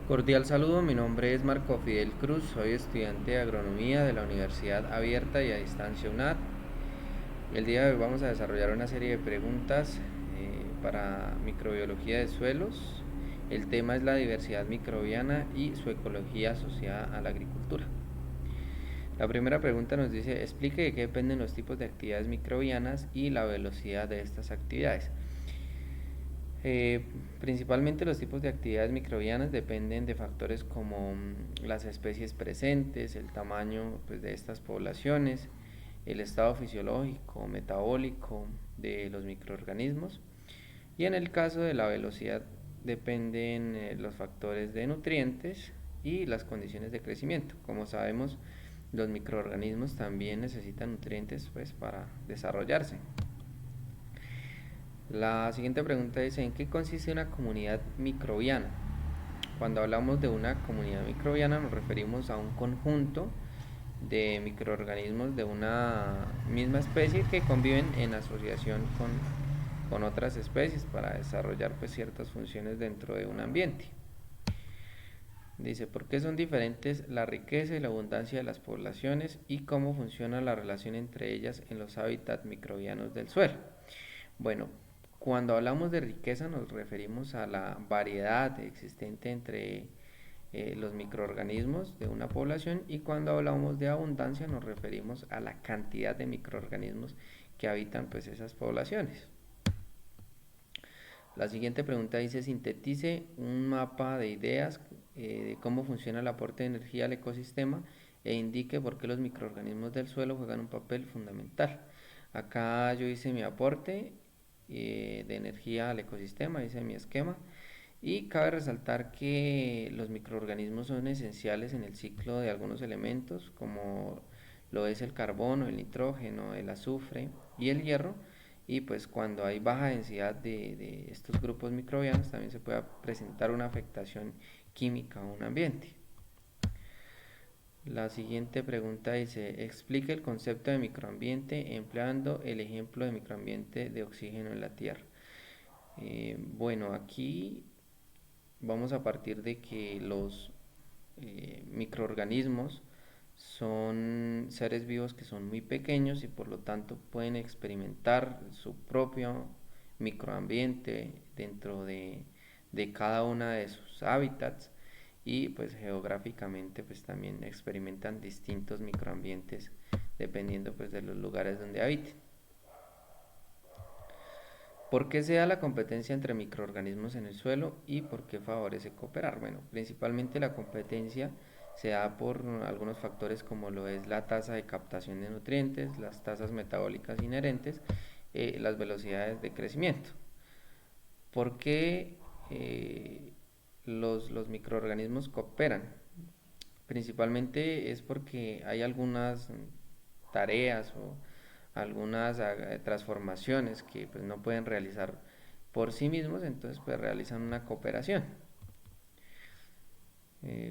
Cordial saludo, mi nombre es Marco Fidel Cruz, soy estudiante de agronomía de la Universidad Abierta y a Distancia UNAD. El día de hoy vamos a desarrollar una serie de preguntas para microbiología de suelos. El tema es la diversidad microbiana y su ecología asociada a la agricultura. La primera pregunta nos dice, explique de qué dependen los tipos de actividades microbianas y la velocidad de estas actividades. Principalmente los tipos de actividades microbianas dependen de factores como las especies presentes, el tamaño pues, de estas poblaciones, el estado fisiológico, metabólico de los microorganismos, y en el caso de la velocidad dependen los factores de nutrientes y las condiciones de crecimiento. Como sabemos, los microorganismos también necesitan nutrientes pues, para desarrollarse. La siguiente pregunta dice, ¿en qué consiste una comunidad microbiana? Cuando hablamos de una comunidad microbiana nos referimos a un conjunto de microorganismos de una misma especie que conviven en asociación con otras especies para desarrollar pues, ciertas funciones dentro de un ambiente. Dice, ¿por qué son diferentes la riqueza y la abundancia de las poblaciones y cómo funciona la relación entre ellas en los hábitats microbianos del suelo? Bueno, cuando hablamos de riqueza nos referimos a la variedad existente entre los microorganismos de una población, y cuando hablamos de abundancia nos referimos a la cantidad de microorganismos que habitan pues esas poblaciones. La siguiente pregunta dice, sintetice un mapa de ideas de cómo funciona el aporte de energía al ecosistema e indique por qué los microorganismos del suelo juegan un papel fundamental. Acá yo hice mi aporte de energía al ecosistema, hice mi esquema, y cabe resaltar que los microorganismos son esenciales en el ciclo de algunos elementos como lo es el carbono, el nitrógeno, el azufre y el hierro, y pues cuando hay baja densidad de estos grupos microbianos también se puede presentar una afectación química a un ambiente. La siguiente pregunta dice, explique el concepto de microambiente empleando el ejemplo de microambiente de oxígeno en la Tierra. Bueno, aquí vamos a partir de que los microorganismos son seres vivos que son muy pequeños y por lo tanto pueden experimentar su propio microambiente dentro de cada una de sus hábitats, y pues geográficamente pues también experimentan distintos microambientes dependiendo pues de los lugares donde habiten. ¿Por qué se da la competencia entre microorganismos en el suelo y por qué favorece cooperar? Bueno, principalmente la competencia se da por algunos factores como lo es la tasa de captación de nutrientes, las tasas metabólicas inherentes, las velocidades de crecimiento. ¿Por qué los microorganismos cooperan? Principalmente es porque hay algunas tareas o algunas transformaciones que pues, no pueden realizar por sí mismos, entonces pues realizan una cooperación.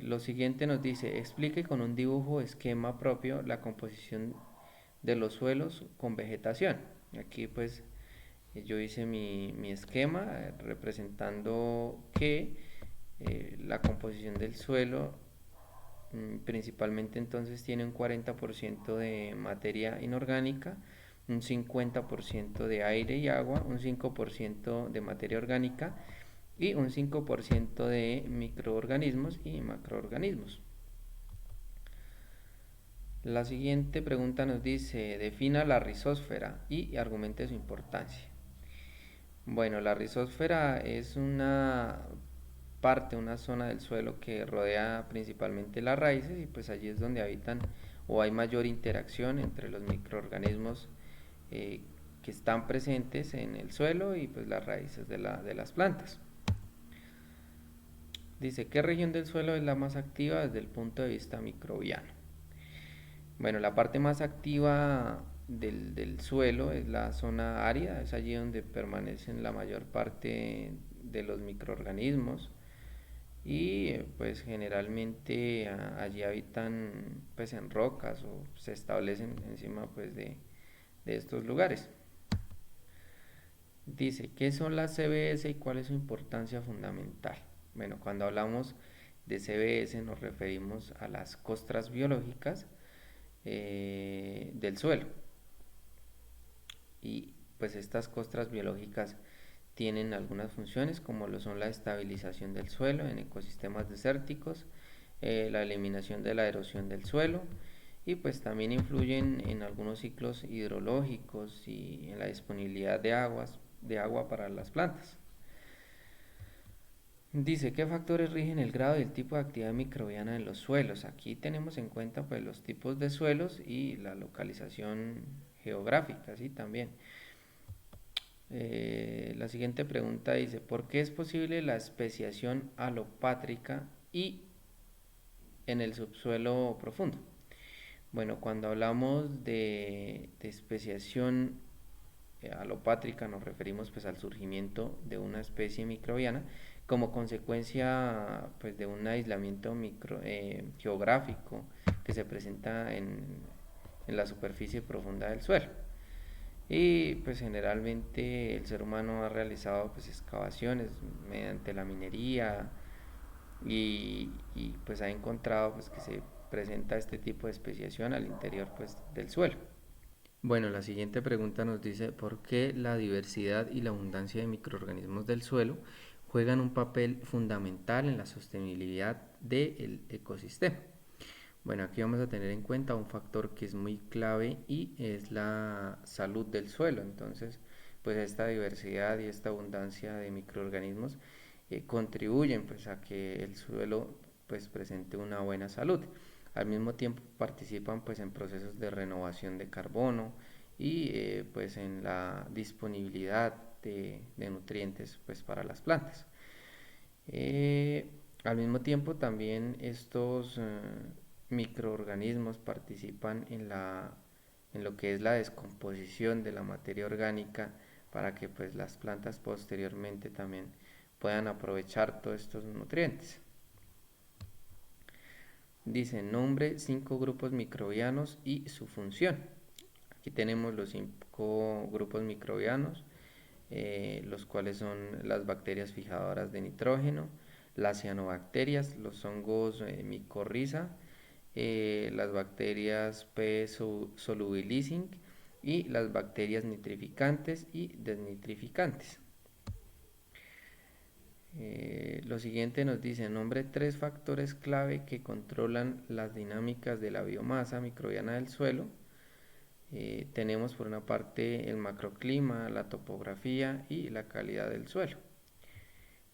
Lo siguiente nos dice, explique con un dibujo esquema propio la composición de los suelos con vegetación. Aquí pues yo hice mi esquema representando que la composición del suelo principalmente entonces tiene un 40% de materia inorgánica, un 50% de aire y agua, un 5% de materia orgánica y un 5% de microorganismos y macroorganismos. La siguiente pregunta nos dice, defina la rizósfera y argumente su importancia. Bueno, la rizósfera es una zona del suelo que rodea principalmente las raíces, y pues allí es donde habitan o hay mayor interacción entre los microorganismos eh, que están presentes en el suelo y pues las raíces de las plantas. Dice, ¿qué región del suelo es la más activa desde el punto de vista microbiano? Bueno, la parte más activa del suelo es la zona árida, es allí donde permanecen la mayor parte de los microorganismos, y pues generalmente allí habitan pues en rocas o se establecen encima pues de estos lugares. Dice, ¿qué son las CBS y cuál es su importancia fundamental? Bueno, cuando hablamos de CBS nos referimos a las costras biológicas del suelo. Y pues estas costras biológicas tienen algunas funciones como lo son la estabilización del suelo en ecosistemas desérticos, la eliminación de la erosión del suelo y pues también influyen en algunos ciclos hidrológicos y en la disponibilidad de agua para las plantas. Dice, ¿qué factores rigen el grado y el tipo de actividad microbiana en los suelos? Aquí tenemos en cuenta pues los tipos de suelos y la localización geográfica, ¿sí? También. La siguiente pregunta dice, ¿por qué es posible la especiación alopátrica y en el subsuelo profundo? Bueno, cuando hablamos de especiación alopátrica nos referimos pues al surgimiento de una especie microbiana como consecuencia pues de un aislamiento geográfico que se presenta en la superficie profunda del suelo. Y pues generalmente el ser humano ha realizado pues excavaciones mediante la minería pues ha encontrado pues que se presenta este tipo de especiación al interior pues del suelo. Bueno, la siguiente pregunta nos dice ¿por qué la diversidad y la abundancia de microorganismos del suelo juegan un papel fundamental en la sostenibilidad del ecosistema? Bueno, aquí vamos a tener en cuenta un factor que es muy clave y es la salud del suelo. Entonces, pues esta diversidad y esta abundancia de microorganismos contribuyen pues a que el suelo pues presente una buena salud. Al mismo tiempo participan pues en procesos de renovación de carbono y pues en la disponibilidad de nutrientes pues para las plantas. Eh, Al mismo tiempo también estos microorganismos participan en lo que es la descomposición de la materia orgánica para que pues las plantas posteriormente también puedan aprovechar todos estos nutrientes. Dice, nombre 5 grupos microbianos y su función. Aquí tenemos los 5 grupos microbianos, los cuales son las bacterias fijadoras de nitrógeno, las cianobacterias, los hongos micorriza, las bacterias P. solubilizing y las bacterias nitrificantes y desnitrificantes. Lo siguiente nos dice, nombre 3 factores clave que controlan las dinámicas de la biomasa microbiana del suelo. Tenemos por una parte el macroclima, la topografía y la calidad del suelo.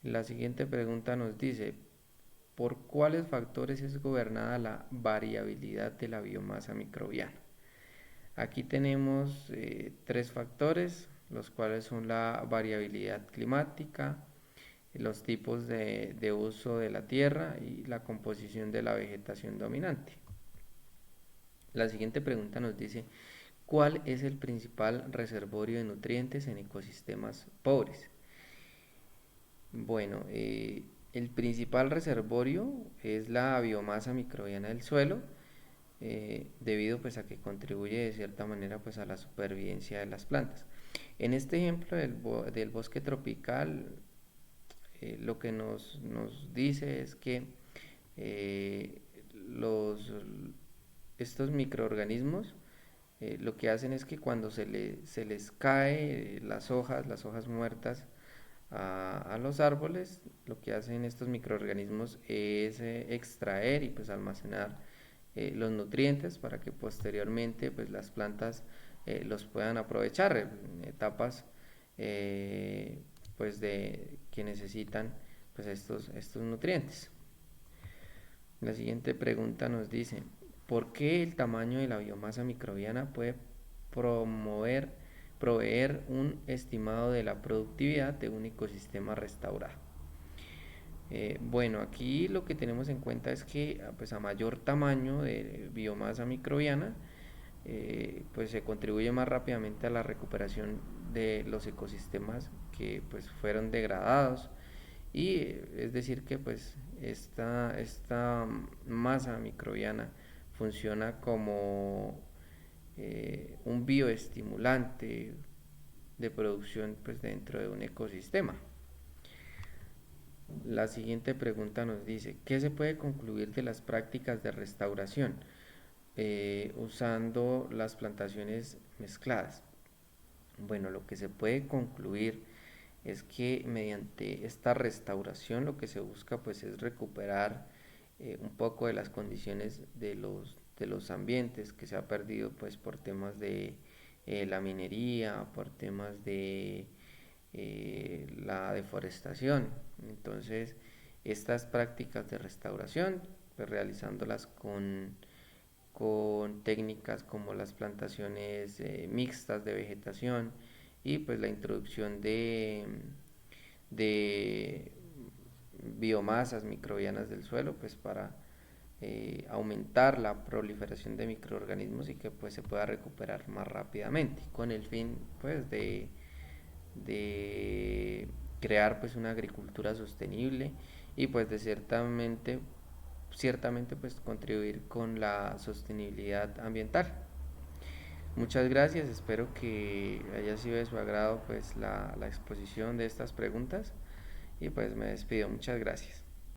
La siguiente pregunta nos dice, ¿por cuáles factores es gobernada la variabilidad de la biomasa microbiana? Aquí tenemos 3 factores, los cuales son la variabilidad climática, los tipos de uso de la tierra y la composición de la vegetación dominante. La siguiente pregunta nos dice, ¿cuál es el principal reservorio de nutrientes en ecosistemas pobres? Bueno, el principal reservorio es la biomasa microbiana del suelo, debido pues a que contribuye de cierta manera pues a la supervivencia de las plantas. En este ejemplo del bosque tropical, lo que nos dice es que eh, los, estos microorganismos lo que hacen es que cuando se les cae las hojas muertas a los árboles, lo que hacen estos microorganismos es extraer y pues almacenar los nutrientes para que posteriormente pues las plantas los puedan aprovechar en etapas pues de que necesitan pues estos nutrientes. La siguiente pregunta nos dice, ¿por qué el tamaño de la biomasa microbiana puede promover, proveer un estimado de la productividad de un ecosistema restaurado? Bueno, aquí lo que tenemos en cuenta es que pues a mayor tamaño de biomasa microbiana, pues se contribuye más rápidamente a la recuperación de los ecosistemas que pues fueron degradados y es decir que pues esta masa microbiana funciona como un bioestimulante de producción pues dentro de un ecosistema. La siguiente pregunta nos dice, ¿qué se puede concluir de las prácticas de restauración usando las plantaciones mezcladas? Bueno, lo que se puede concluir es que mediante esta restauración lo que se busca pues es recuperar un poco de las condiciones de los ambientes que se ha perdido pues por temas de la minería, por temas de la deforestación. Entonces, estas prácticas de restauración, pues realizándolas con técnicas como las plantaciones mixtas de vegetación y pues la introducción de biomasas microbianas del suelo, pues para aumentar la proliferación de microorganismos y que pues se pueda recuperar más rápidamente con el fin pues de crear pues una agricultura sostenible y pues de ciertamente pues contribuir con la sostenibilidad ambiental. Muchas gracias, espero que haya sido de su agrado pues la exposición de estas preguntas y pues me despido, muchas gracias.